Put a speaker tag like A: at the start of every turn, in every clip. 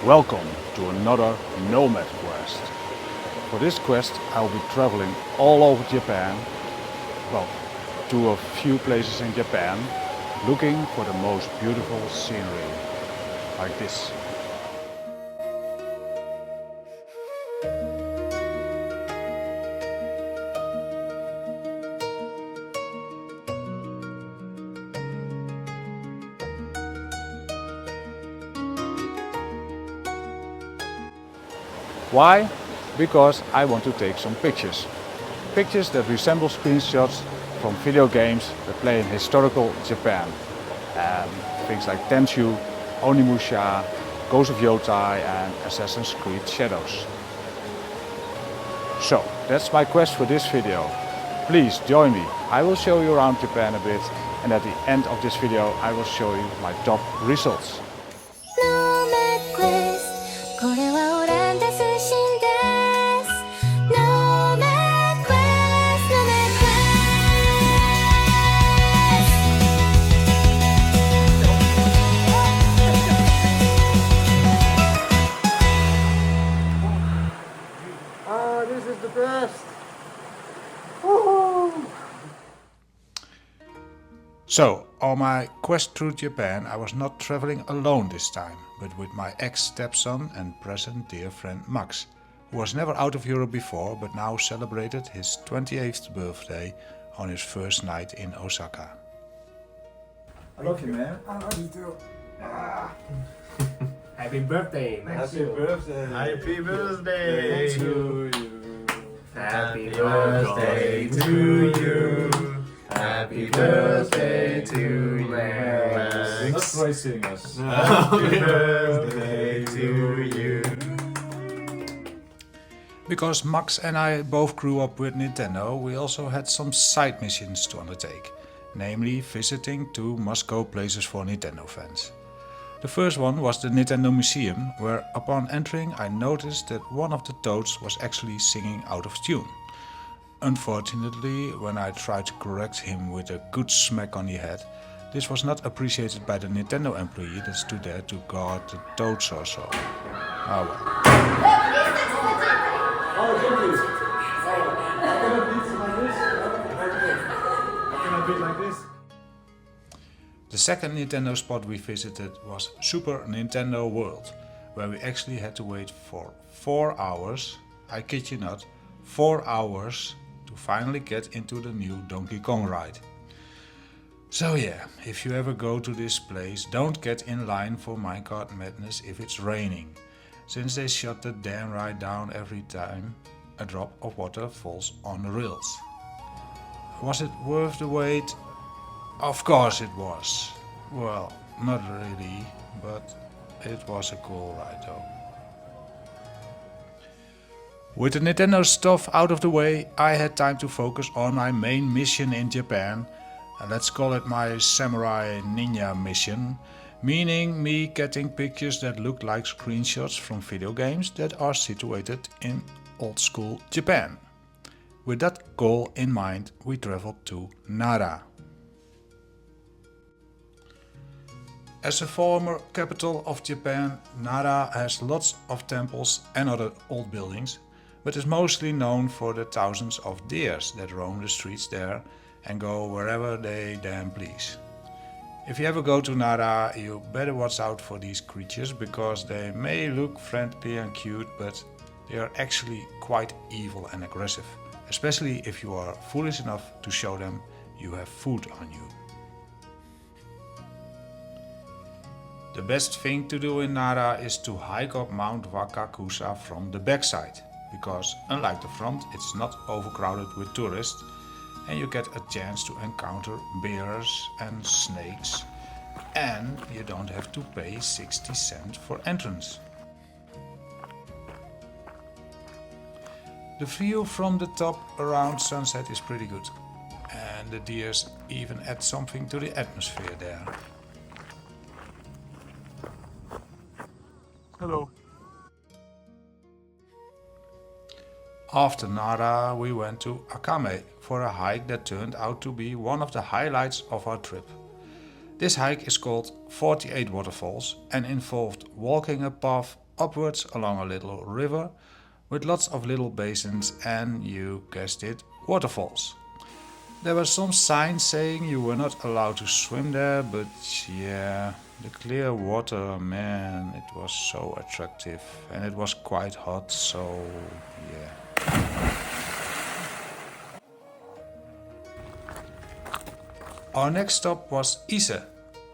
A: Welcome to another Nomad quest. For this quest I will be traveling all over Japan, well, to a few places in Japan, looking for the most beautiful scenery, like this. Why? Because I want to take some pictures. Pictures that resemble screenshots from video games that play in historical Japan. Things like Tenchu, Onimusha, Ghost of Yotai and Assassin's Creed Shadows. So, that's my quest for this video. Please join me. I will show you around Japan a bit, and at the end of this video I will show you my top results.
B: Nomad quest これはオランダ通信です Nomad quest Nomad
C: Ah, this is the best! Woohoo!
A: So, on my quest through Japan, I was not traveling alone this time, but with my ex-stepson and present dear friend Max, who was never out of Europe before but now celebrated his 28th birthday on his first night in Osaka.
C: I love you, man.
D: I love you too.
E: Happy birthday,
C: Happy birthday!
E: Happy birthday
C: to you!
E: Happy birthday to you. Happy birthday to you.
C: Not great singers.
E: Happy birthday to you.
A: Because Max and I both grew up with Nintendo, we also had some side missions to undertake, namely visiting two must-go places for Nintendo fans. The first one was the Nintendo Museum, where upon entering I noticed that one of the toads was actually singing out of tune. Unfortunately, when I tried to correct him with a good smack on the head, this was not appreciated by the Nintendo employee that stood there to guard the toads or so. Ah well.
C: Oh, thank you! I cannot beat like this?
A: The second Nintendo spot we visited was Super Nintendo World, where we actually had to wait for 4 hours, I kid you not, 4 hours to finally get into the new Donkey Kong ride. So yeah, if you ever go to this place, don't get in line for Minecart Madness if it's raining, since they shut the damn ride down every time a drop of water falls on the rails. Was it worth the wait? Of course it was. Well, not really, but it was a cool ride though. With the Nintendo stuff out of the way, I had time to focus on my main mission in Japan. Let's call it my samurai ninja mission, meaning me getting pictures that look like screenshots from video games that are situated in old school Japan. With that goal in mind, we traveled to Nara. As a former capital of Japan, Nara has lots of temples and other old buildings, but is mostly known for the thousands of deers that roam the streets there and go wherever they damn please. If you ever go to Nara, you better watch out for these creatures, because they may look friendly and cute, but they are actually quite evil and aggressive, especially if you are foolish enough to show them you have food on you. The best thing to do in Nara is to hike up Mount Wakakusa from the backside, because unlike the front, it's not overcrowded with tourists and you get a chance to encounter bears and snakes, and you don't have to pay 60 cents for entrance. The view from the top around sunset is pretty good, and the deers even add something to the atmosphere there.
D: Hello.
A: After Nara, we went to Akame for a hike that turned out to be one of the highlights of our trip. This hike is called 48 Waterfalls and involved walking a path upwards along a little river with lots of little basins and, you guessed it, waterfalls. There were some signs saying you were not allowed to swim there, but yeah, the clear water, man, it was so attractive and it was quite hot, so yeah. Our next stop was Ise,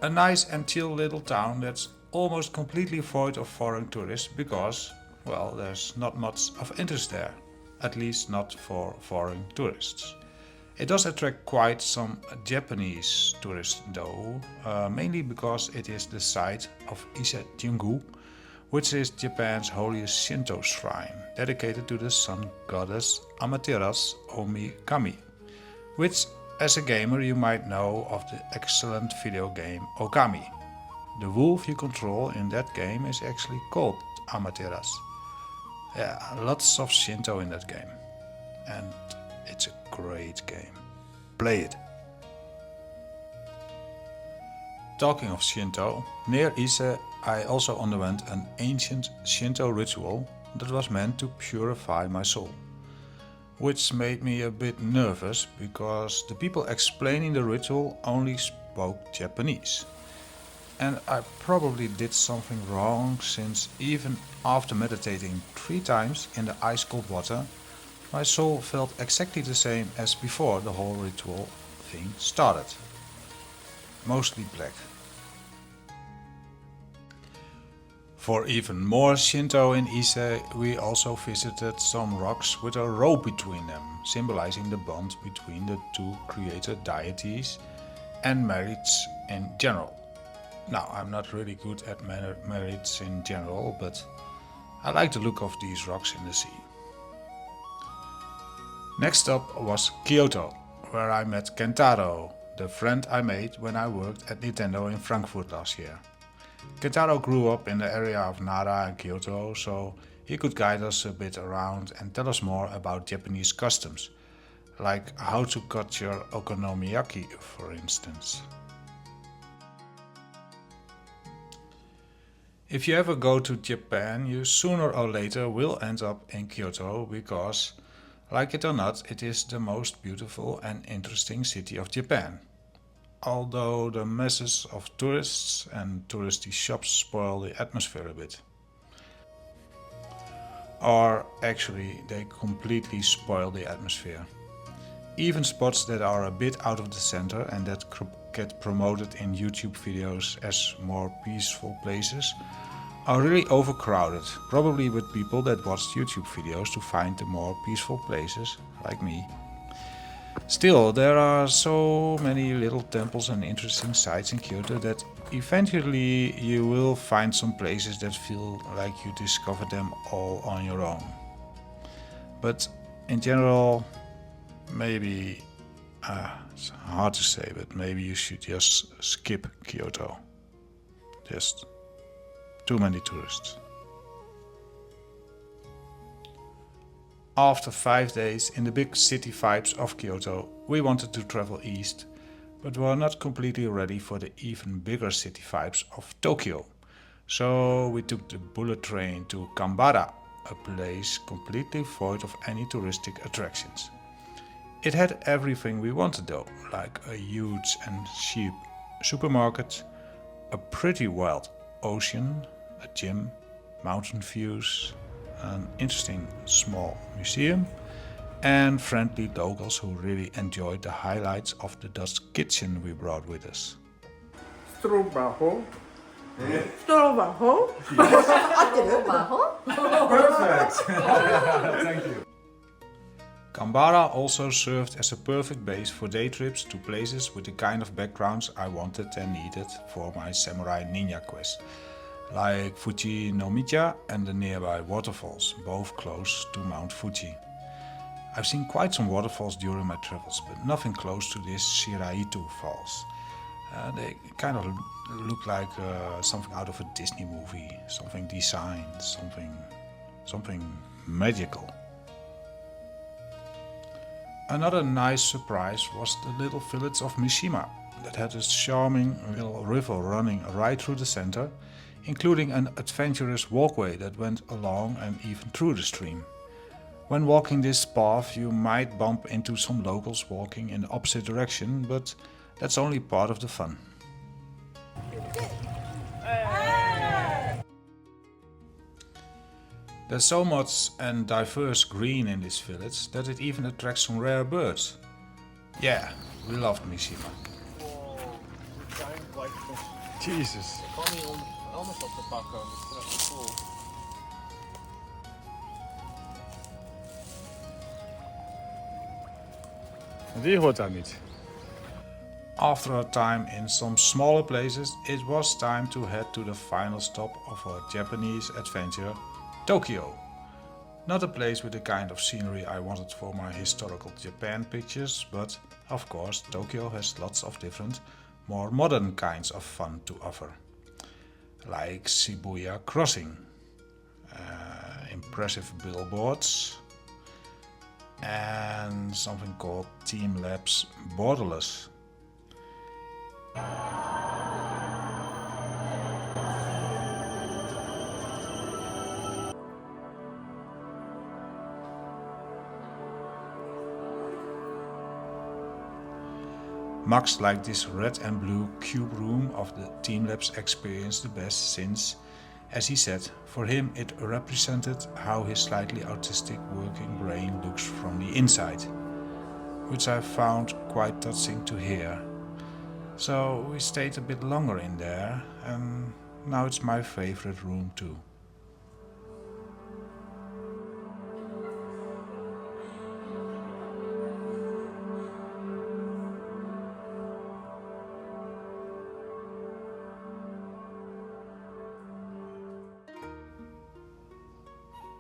A: a nice and chill little town that's almost completely void of foreign tourists because, well, there's not much of interest there, at least not for foreign tourists. It does attract quite some Japanese tourists though, mainly because it is the site of Ise-jingu, which is Japan's holiest Shinto shrine, dedicated to the sun goddess Amaterasu Omikami, which as a gamer you might know of the excellent video game Okami. The wolf you control in that game is actually called Amaterasu. Yeah, lots of Shinto in that game. And it's a great game. Play it. Talking of Shinto, near Ise I also underwent an ancient Shinto ritual that was meant to purify my soul. Which made me a bit nervous because the people explaining the ritual only spoke Japanese. And I probably did something wrong since even after meditating 3 times in the ice cold water, my soul felt exactly the same as before the whole ritual thing started. Mostly black. For even more Shinto in Ise, we also visited some rocks with a rope between them, symbolizing the bond between the 2 creator deities and marriage in general. Now, I'm not really good at marriage in general, but I like the look of these rocks in the sea. Next up was Kyoto, where I met Kentaro, the friend I made when I worked at Nintendo in Frankfurt last year. Kentaro grew up in the area of Nara and Kyoto, so he could guide us a bit around and tell us more about Japanese customs, like how to cut your okonomiyaki, for instance. If you ever go to Japan, you sooner or later will end up in Kyoto because, like it or not, it is the most beautiful and interesting city of Japan. Although the masses of tourists and touristy shops spoil the atmosphere a bit. Or actually, they completely spoil the atmosphere. Even spots that are a bit out of the center and that get promoted in YouTube videos as more peaceful places are really overcrowded, probably with people that watch YouTube videos to find the more peaceful places, like me. Still, there are so many little temples and interesting sites in Kyoto that eventually you will find some places that feel like you discovered them all on your own. But in general, maybe, it's hard to say, but maybe you should just skip Kyoto. Just too many tourists. After 5 days in the big city vibes of Kyoto, we wanted to travel east, but were not completely ready for the even bigger city vibes of Tokyo. So we took the bullet train to Kambara, a place completely void of any touristic attractions. It had everything we wanted though, like a huge and cheap supermarket, a pretty wild ocean, a gym, mountain views, an interesting small museum, and friendly locals who really enjoyed the highlights of the Dutch kitchen we brought with us.
E: Stroopwafel.
D: 스토로바호?
C: Perfect. Thank you.
A: Kambara also served as a perfect base for day trips to places with the kind of backgrounds I wanted and needed for my samurai ninja quest, like Fuji no Micha and the nearby waterfalls, both close to Mount Fuji. I've seen quite some waterfalls during my travels, but nothing close to this Shiraitu Falls. They kind of look like something out of a Disney movie, something designed, something magical. Another nice surprise was the little village of Mishima that had a charming little river running right through the center, including an adventurous walkway that went along and even through the stream. When walking this path you might bump into some locals walking in the opposite direction, but that's only part of the fun. There's so much and diverse green in this village that it even attracts some rare birds. Yeah, we loved Mishima.
C: Jesus.
D: Ik kan niet anders op te pakken. Dat is echt cool.
C: Die hoort daar niet.
A: After a time in some smaller places, it was time to head to the final stop of our Japanese adventure, Tokyo. Not a place with the kind of scenery I wanted for my historical Japan pictures, but of course Tokyo has lots of different, more modern kinds of fun to offer. Like Shibuya Crossing, impressive billboards, and something called Team Labs Borderless. Max liked this red and blue cube room of the Team Labs experience the best since, as he said, for him it represented how his slightly autistic working brain looks from the inside, which I found quite touching to hear. So we stayed a bit longer in there, and now it's my favorite room too.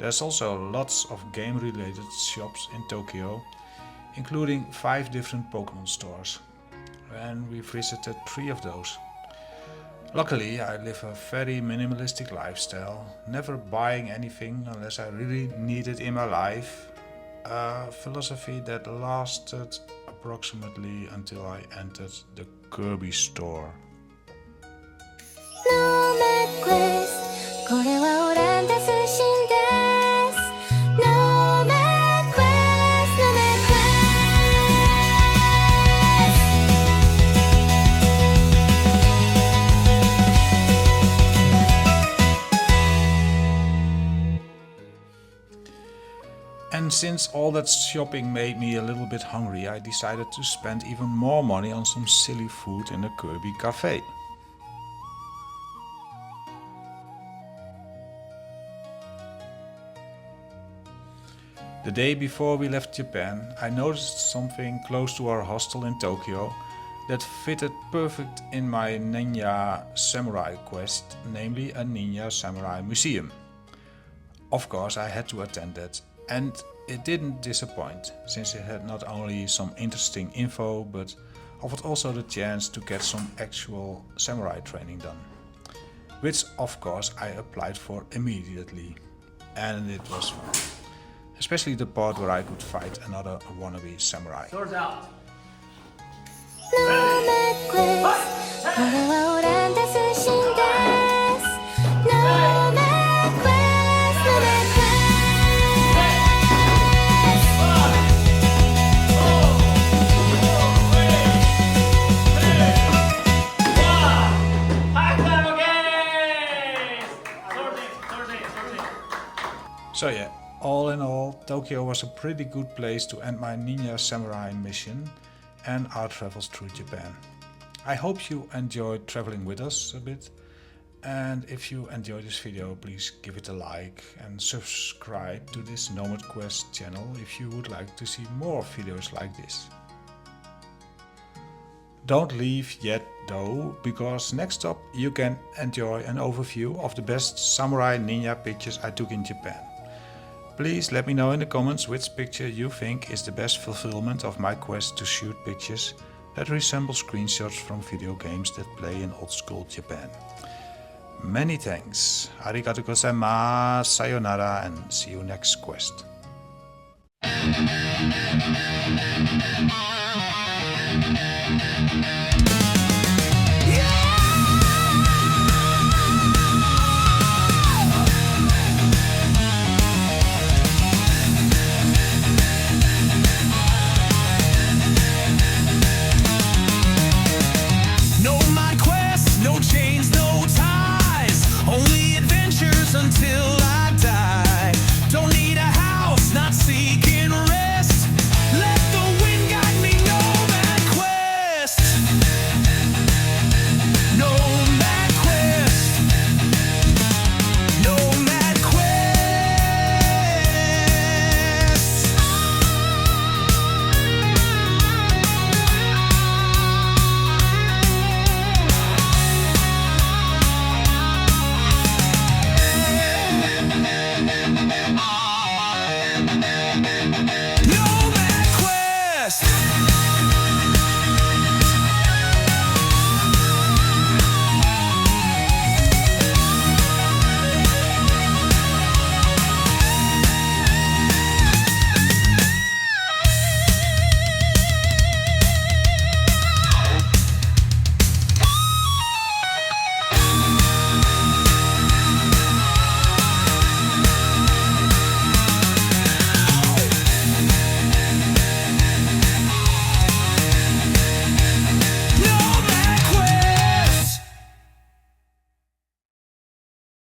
A: There's also lots of game-related shops in Tokyo, including 5 different Pokemon stores, and we visited 3 of those. Luckily, I live a very minimalistic lifestyle, never buying anything unless I really need it in my life, a philosophy that lasted approximately until I entered the Kirby store.
B: Nomad quest これはオランダ通信です Nomad quest Nomad quest.
A: And since all that shopping made me a little bit hungry, I decided to spend even more money on some silly food in the Kirby cafe. The day before we left Japan, I noticed something close to our hostel in Tokyo that fitted perfect in my ninja samurai quest, namely a ninja samurai museum. Of course, I had to attend that, and it didn't disappoint, since it had not only some interesting info, but offered also the chance to get some actual samurai training done, which of course I applied for immediately, and it was fun. Especially the part where I could fight another wannabe samurai.
D: Swords out.
B: Nomad quest これはオランダ通信です Nomad quest Nomad
A: quest. So yeah, all in all, Tokyo was a pretty good place to end my ninja samurai mission and our travels through Japan. I hope you enjoyed traveling with us a bit, and if you enjoyed this video, please give it a like and subscribe to this Nomad Quest channel if you would like to see more videos like this. Don't leave yet though, because next up you can enjoy an overview of the best samurai ninja pictures I took in Japan. Please let me know in the comments which picture you think is the best fulfillment of my quest to shoot pictures that resemble screenshots from video games that play in old school Japan. Many thanks, arigatou gozaimasu, sayonara, and see you next quest.
B: quest
F: until I